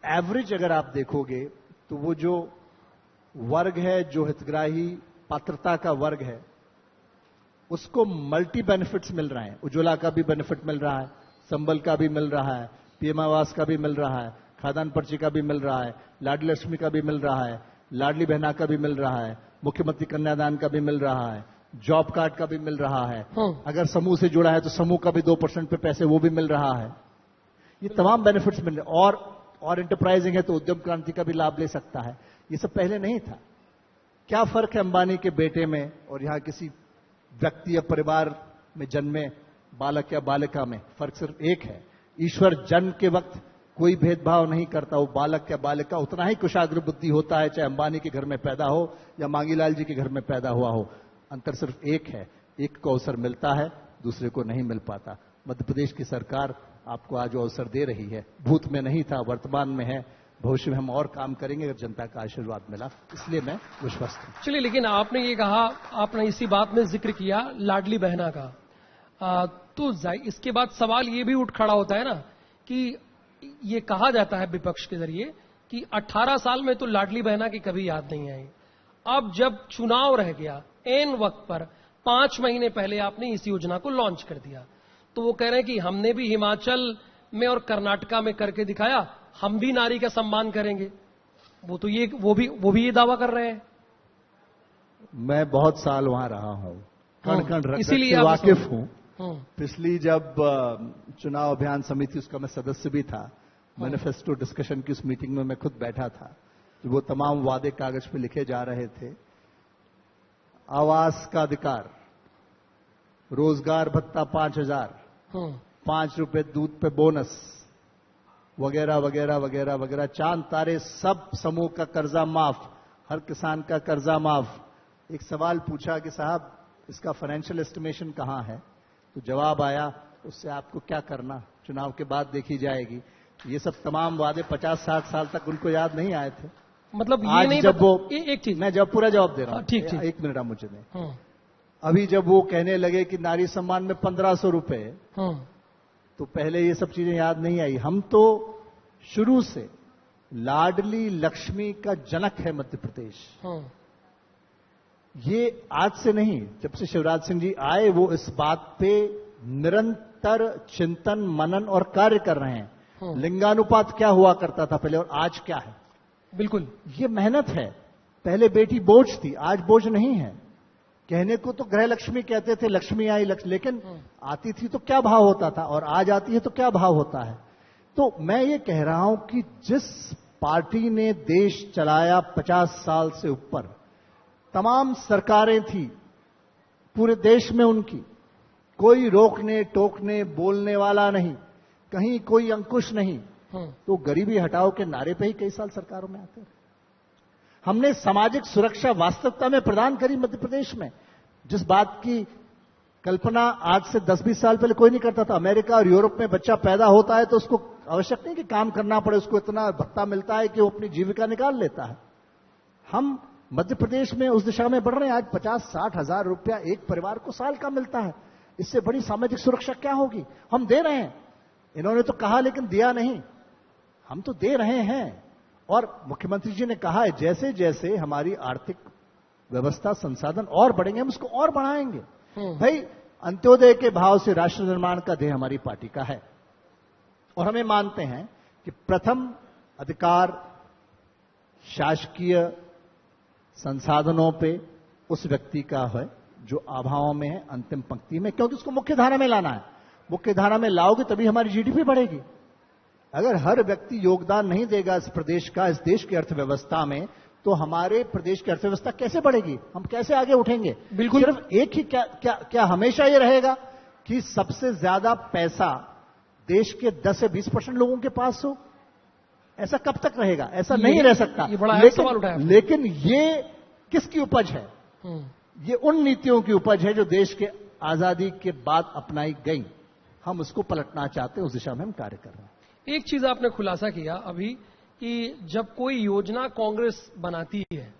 एवरेज अगर आप देखोगे तो वो जो वर्ग है, जो हितग्राही पात्रता का वर्ग है, उसको मल्टी बेनिफिट्स मिल रहे हैं। उज्ज्वला का भी बेनिफिट मिल रहा है, संबल का भी मिल रहा है, पीएम आवास का भी मिल रहा है, खाद्यान्न पर्ची का भी मिल रहा है, लाडली लक्ष्मी का भी मिल रहा है, लाडली बहना का भी मिल रहा है, मुख्यमंत्री कन्यादान का भी मिल रहा है, जॉब कार्ड का भी मिल रहा है। अगर समूह से जुड़ा है तो समूह का भी 2% पे पैसे वो भी मिल रहा है। ये तमाम बेनिफिट्स मिल रहे हैं। और एंटरप्राइजिंग है तो उद्यम क्रांति का भी लाभ ले सकता है। ये सब पहले नहीं था। क्या फर्क है अंबानी के बेटे में और यहां किसी व्यक्ति या परिवार में जन्मे बालक या बालिका में? फर्क सिर्फ एक है, ईश्वर जन्म के वक्त कोई भेदभाव नहीं करता। वो बालक या बालिका उतना ही कुशाग्र बुद्धि होता है, चाहे अंबानी के घर में पैदा हो या मांगीलाल जी के घर में पैदा हुआ हो। अंतर सिर्फ एक है, एक को अवसर मिलता है, दूसरे को नहीं मिल पाता। मध्य प्रदेश की सरकार आपको आज अवसर दे रही है, भूत में नहीं था, वर्तमान में है, भविष्य में हम और काम करेंगे अगर जनता का आशीर्वाद मिला, इसलिए मैं विश्वस्त हूं। चलिए, लेकिन आपने ये कहा, आपने इसी बात में जिक्र किया लाडली बहना का, तो इसके बाद सवाल ये भी उठ खड़ा होता है ना कि ये कहा जाता है विपक्ष के जरिए कि 18 साल में तो लाडली बहना की कभी याद नहीं आई। अब जब चुनाव रह गया, एन वक्त पर 5 महीने पहले आपने इस योजना को लॉन्च कर दिया, तो वो कह रहे हैं कि हमने भी हिमाचल में और कर्नाटका में करके दिखाया, हम भी नारी का सम्मान करेंगे। वो भी ये दावा कर रहे हैं। मैं बहुत साल वहां रहा हूं, कण इसीलिए वाकिफ हूं। पिछली जब चुनाव अभियान समिति, उसका मैं सदस्य भी था, मैनिफेस्टो डिस्कशन की उस मीटिंग में मैं खुद बैठा था, तो वो तमाम वादे कागज पे लिखे जा रहे थे। आवास का अधिकार, रोजगार भत्ता 5,000, 5 रुपए दूध पे बोनस, वगैरह वगैरह वगैरह वगैरह, चांद तारे सब समूह का कर्जा माफ, हर किसान का कर्जा माफ। एक सवाल पूछा कि साहब इसका फाइनेंशियल एस्टिमेशन कहां है, तो जवाब आया उससे आपको क्या करना, चुनाव के बाद देखी जाएगी। ये सब तमाम वादे 50-60 साल तक उनको याद नहीं आए थे। मतलब ये आज नहीं जब वो एक चीज, मैं जब पूरा जवाब दे रहा हूं, ठीक ठीक, 1 मिनट आप मुझे दें। अभी जब वो कहने लगे कि नारी सम्मान में 1,500 रुपए, तो पहले ये सब चीजें याद नहीं आई। हम तो शुरू से लाडली लक्ष्मी का जनक है मध्य प्रदेश। ये आज से नहीं, जब से शिवराज सिंह जी आए वो इस बात पे निरंतर चिंतन मनन और कार्य कर रहे हैं। लिंगानुपात क्या हुआ करता था पहले और आज क्या है, बिल्कुल ये मेहनत है। पहले बेटी बोझ थी, आज बोझ नहीं है। कहने को तो गृह लक्ष्मी कहते थे, लक्ष्मी आई लेकिन आती थी तो क्या भाव होता था, और आज आती है तो क्या भाव होता है। तो मैं ये कह रहा हूं कि जिस पार्टी ने देश चलाया 50 साल से ऊपर, तमाम सरकारें थी पूरे देश में, उनकी कोई रोकने टोकने बोलने वाला नहीं, कहीं कोई अंकुश नहीं। तो गरीबी हटाओ के नारे पे ही कई साल सरकारों में आते रहे। हमने सामाजिक सुरक्षा वास्तविकता में प्रदान करी मध्य प्रदेश में, जिस बात की कल्पना आज से 10-20 साल पहले कोई नहीं करता था। अमेरिका और यूरोप में बच्चा पैदा होता है तो उसको आवश्यक नहीं कि काम करना पड़े, उसको इतना भत्ता मिलता है कि वो अपनी जीविका निकाल लेता है। हम मध्य प्रदेश में उस दिशा में बढ़ रहे हैं। आज 50-60 हजार रुपया एक परिवार को साल का मिलता है। इससे बड़ी सामाजिक सुरक्षा क्या होगी। हम दे रहे हैं, इन्होंने तो कहा लेकिन दिया नहीं, हम तो दे रहे हैं। और मुख्यमंत्री जी ने कहा है जैसे जैसे हमारी आर्थिक व्यवस्था संसाधन और बढ़ेंगे हम उसको और बढ़ाएंगे। भाई अंत्योदय के भाव से राष्ट्र निर्माण का ध्येय हमारी पार्टी का है, और हमें मानते हैं कि प्रथम अधिकार शासकीय संसाधनों पे उस व्यक्ति का है जो अभावों में है, अंतिम पंक्ति में, क्योंकि उसको मुख्य धारा में लाना है। मुख्य धारा में लाओगे तभी हमारी जीडीपी बढ़ेगी। अगर हर व्यक्ति योगदान नहीं देगा इस प्रदेश का, इस देश की अर्थव्यवस्था में, तो हमारे प्रदेश की अर्थव्यवस्था कैसे बढ़ेगी, हम कैसे आगे उठेंगे। बिल्कुल। सिर्फ एक ही क्या हमेशा ये रहेगा कि सबसे ज्यादा पैसा देश के 10 से 20% लोगों के पास हो? ऐसा कब तक रहेगा? ऐसा नहीं रह सकता। ये बड़ा अहम सवाल उठाया। लेकिन ये किसकी उपज है? ये उन नीतियों की उपज है जो देश के आजादी के बाद अपनाई गई। हम उसको पलटना चाहते हैं, उस दिशा में हम कार्य कर रहे हैं। एक चीज आपने खुलासा किया अभी कि जब कोई योजना कांग्रेस बनाती है,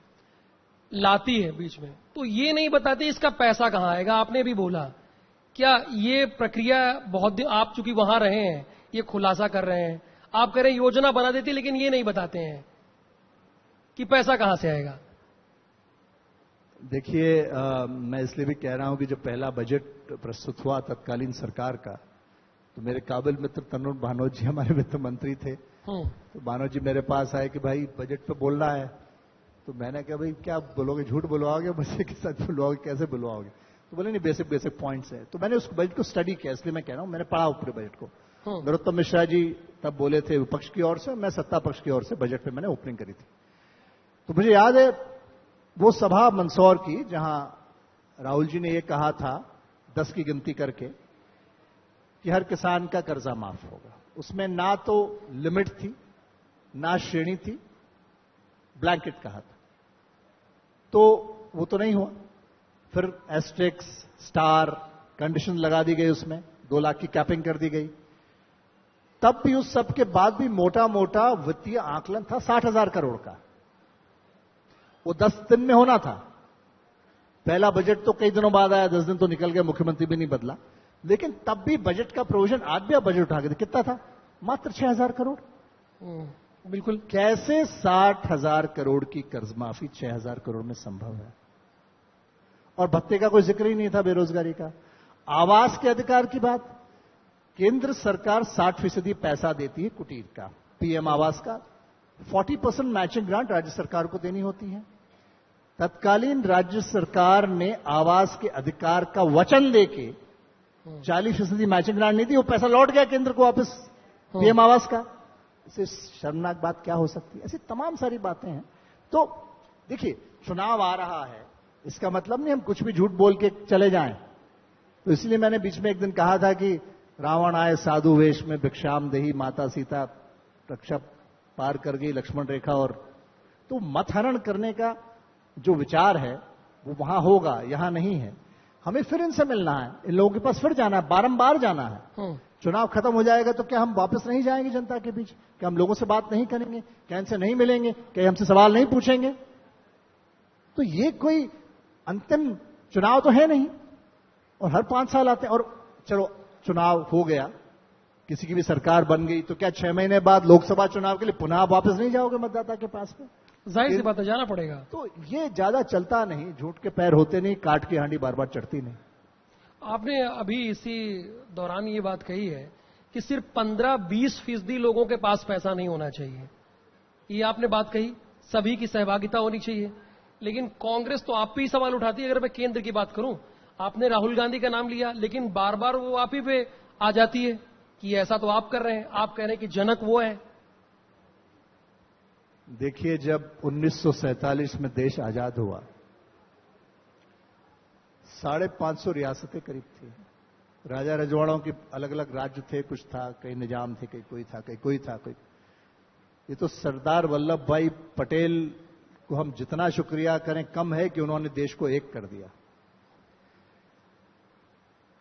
लाती है बीच में, तो ये नहीं बताती इसका पैसा कहां आएगा। आपने भी बोला, क्या ये प्रक्रिया बहुत आप चूंकि वहां रहे हैं, ये खुलासा कर रहे हैं, आप कह रहे हैं योजना बना देती लेकिन ये नहीं बताते हैं कि पैसा कहां से आएगा। देखिए, मैं इसलिए भी कह रहा हूं कि जब पहला बजट प्रस्तुत हुआ तत्कालीन सरकार का, तो मेरे काबिल मित्र तन्नूर भानोद जी हमारे वित्त मंत्री थे। तो भानोद जी मेरे पास आए कि भाई बजट पे बोलना है। तो मैंने कहा भाई क्या बोलोगे, झूठ बुलवाओगे, बच्चे के साथ बुलवाओगे, कैसे बुलवाओगे? तो बोले नहीं, बेसिक पॉइंट्स है। तो मैंने उस बजट को स्टडी किया, इसलिए मैं कह रहा हूं मैंने पढ़ा पूरे बजट को। नरोत्तम मिश्रा जी तब बोले थे विपक्ष की ओर से, मैं सत्ता पक्ष की ओर से बजट पे मैंने ओपनिंग करी थी। तो मुझे याद है वो सभा मंदसौर की, जहां राहुल जी ने ये कहा था 10 की गिनती करके कि हर किसान का कर्जा माफ होगा। उसमें ना तो लिमिट थी, ना श्रेणी थी, ब्लैंकेट कहा था। तो वो तो नहीं हुआ। फिर एस्टेरिक्स, स्टार, कंडीशन लगा दी गई, उसमें 2 लाख की कैपिंग कर दी गई। तब भी उस सब के बाद भी मोटा मोटा वित्तीय आकलन था 60,000 करोड़ का। वो 10 दिन में होना था। पहला बजट तो कई दिनों बाद आया, 10 दिन तो निकल गए, मुख्यमंत्री भी नहीं बदला। लेकिन तब भी बजट का प्रोविजन, आज भी आप बजट उठा के कितना था, मात्र 6,000 करोड़। बिल्कुल। कैसे 60,000 करोड़ की कर्ज माफी 6,000 करोड़ में संभव है? और भत्ते का कोई जिक्र ही नहीं था, बेरोजगारी का। आवास के अधिकार की बात, केंद्र सरकार 60% पैसा देती है कुटीर का, पीएम आवास का। 40% मैचिंग ग्रांट राज्य सरकार को देनी होती है। तत्कालीन राज्य सरकार ने आवास के अधिकार का वचन देके 40% मैचिंग ग्रांट नहीं दी, वो पैसा लौट गया केंद्र को वापस, पीएम आवास का। इससे शर्मनाक बात क्या हो सकती है? ऐसी तमाम सारी बातें हैं। तो देखिए, चुनाव आ रहा है, इसका मतलब नहीं हम कुछ भी झूठ बोल के चले जाएं। तो इसलिए मैंने बीच में एक दिन कहा था कि रावण आए साधु वेश में भिक्षाम देही, माता सीता रक्षा पार कर गई लक्ष्मण रेखा। और तो मत हरण करने का जो विचार है वो वहां होगा, यहां नहीं है। हमें फिर इनसे मिलना है, इन लोगों के पास फिर जाना है, बारंबार जाना है। चुनाव खत्म हो जाएगा तो क्या हम वापस नहीं जाएंगे जनता के बीच? क्या हम लोगों से बात नहीं करेंगे? क्या इनसे नहीं मिलेंगे? क्या हमसे सवाल नहीं पूछेंगे? तो ये कोई अंतिम चुनाव तो है नहीं, और हर 5 साल आते हैं। और चलो चुनाव हो गया, किसी की भी सरकार बन गई, तो क्या 6 महीने बाद लोकसभा चुनाव के लिए पुनः आप वापस नहीं जाओगे मतदाता के पास में? जाहिर सी बात है, जाना पड़ेगा। तो ये ज्यादा चलता नहीं, झूठ के पैर होते नहीं, काट की हांडी बार बार चढ़ती नहीं। आपने अभी इसी दौरान ये बात कही है कि सिर्फ 15-20% लोगों के पास पैसा नहीं होना चाहिए। ये आपने बात कही, सभी की सहभागिता होनी चाहिए। लेकिन कांग्रेस तो आप पे ही सवाल उठाती है। अगर मैं केंद्र की बात करूं, आपने राहुल गांधी का नाम लिया, लेकिन बार बार वो आप ही पे आ जाती है कि ऐसा तो आप कर रहे हैं, आप कह रहे हैं कि जनक वो है। देखिए, जब 1947 में देश आजाद हुआ, 550 रियासतें करीब थी। राजा रजवाड़ों के अलग अलग राज्य थे, कुछ था, कहीं निजाम थे, कहीं कोई था, कहीं कोई था, कोई। ये तो सरदार वल्लभ भाई पटेल को हम जितना शुक्रिया करें कम है कि उन्होंने देश को एक कर दिया।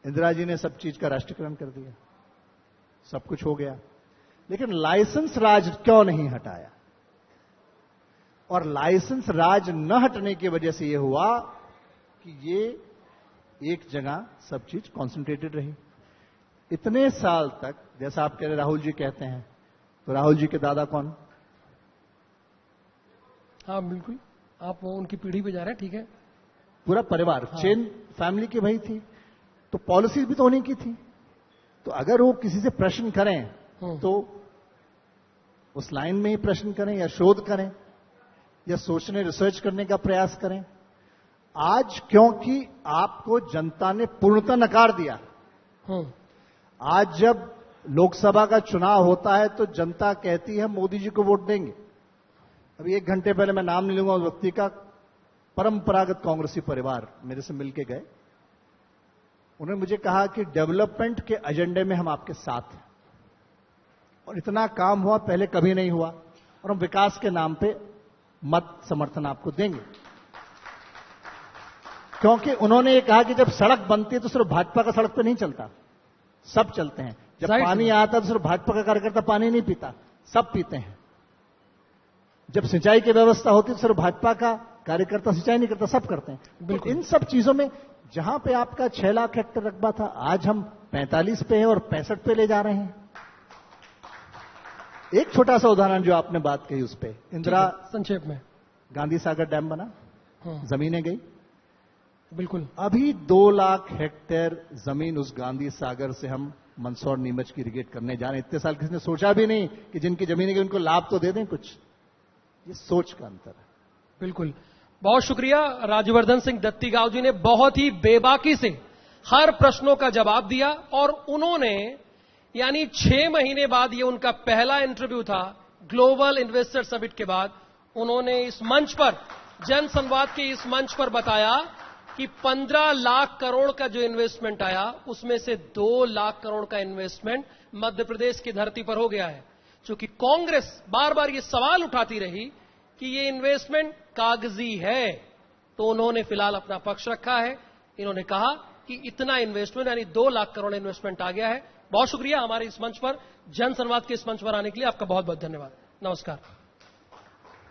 इंदिरा जी ने सब चीज का राष्ट्रीयकरण कर दिया, सब कुछ हो गया। लेकिन लाइसेंस राज क्यों नहीं हटाया? और लाइसेंस राज न हटने की वजह से यह हुआ कि ये एक जगह सब चीज कॉन्सेंट्रेटेड रही इतने साल तक। जैसा आप कह रहे, राहुल जी कहते हैं, तो राहुल जी के दादा कौन? हाँ बिल्कुल, आप उनकी पीढ़ी पे जा रहे हैं, ठीक है। पूरा परिवार, हाँ। चेन फैमिली की वही थी, तो पॉलिसीज भी तो उन्हीं की थी। तो अगर वो किसी से प्रश्न करें तो उस लाइन में ही प्रश्न करें, या शोध करें, या सोचने रिसर्च करने का प्रयास करें। आज क्योंकि आपको जनता ने पूर्णतः नकार दिया, आज जब लोकसभा का चुनाव होता है तो जनता कहती है मोदी जी को वोट देंगे। अभी 1 घंटे पहले, मैं नाम नहीं लूंगा उस व्यक्ति का, परंपरागत कांग्रेसी परिवार मेरे से मिलके गए। उन्होंने मुझे कहा कि डेवलपमेंट के एजेंडे में हम आपके साथ हैं, और इतना काम हुआ पहले कभी नहीं हुआ, और हम विकास के नाम पे मत समर्थन आपको देंगे। क्योंकि उन्होंने ये कहा कि जब सड़क बनती है तो सिर्फ भाजपा का सड़क पे नहीं चलता, सब चलते हैं। जब पानी आता है तो सिर्फ भाजपा का कार्यकर्ता पानी नहीं पीता, सब पीते हैं। जब सिंचाई की व्यवस्था होती है तो सिर्फ भाजपा का कार्यकर्ता सिंचाई नहीं करता, सब करते हैं। बिल्कुल। इन सब चीजों में जहां पे आपका 6 लाख हेक्टेयर रकबा था, आज हम 45 पे हैं और 65 पे ले जा रहे हैं। एक छोटा सा उदाहरण जो आपने बात कही उस पे, इंदिरा, संक्षेप में, गांधी सागर डैम बना, जमीनें गई। बिल्कुल। अभी 2 लाख हेक्टेयर जमीन उस गांधी सागर से हम मंदसौर नीमच की इरिगेट करने जा रहे हैं। इतने साल किसी ने सोचा भी नहीं कि जिनकी जमीनें गई उनको लाभ तो दे दें कुछ। ये सोच का अंतर है। बिल्कुल। बहुत शुक्रिया राज्यवर्धन सिंह दत्तीगांव जी ने बहुत ही बेबाकी से हर प्रश्नों का जवाब दिया, और उन्होंने यानी 6 महीने बाद, ये उनका पहला इंटरव्यू था ग्लोबल इन्वेस्टर समिट के बाद, उन्होंने इस मंच पर, जन संवाद के इस मंच पर बताया कि 15 लाख करोड़ का जो इन्वेस्टमेंट आया उसमें से 2 लाख करोड़ का इन्वेस्टमेंट मध्य प्रदेश की धरती पर हो गया है। चूंकि कांग्रेस बार बार ये सवाल उठाती रही कि ये इन्वेस्टमेंट कागजी है, तो उन्होंने फिलहाल अपना पक्ष रखा है। इन्होंने कहा कि इतना इन्वेस्टमेंट यानी 2 लाख करोड़ इन्वेस्टमेंट आ गया है। बहुत शुक्रिया हमारे इस मंच पर, जन संवाद के इस मंच पर आने के लिए आपका बहुत बहुत धन्यवाद। नमस्कार।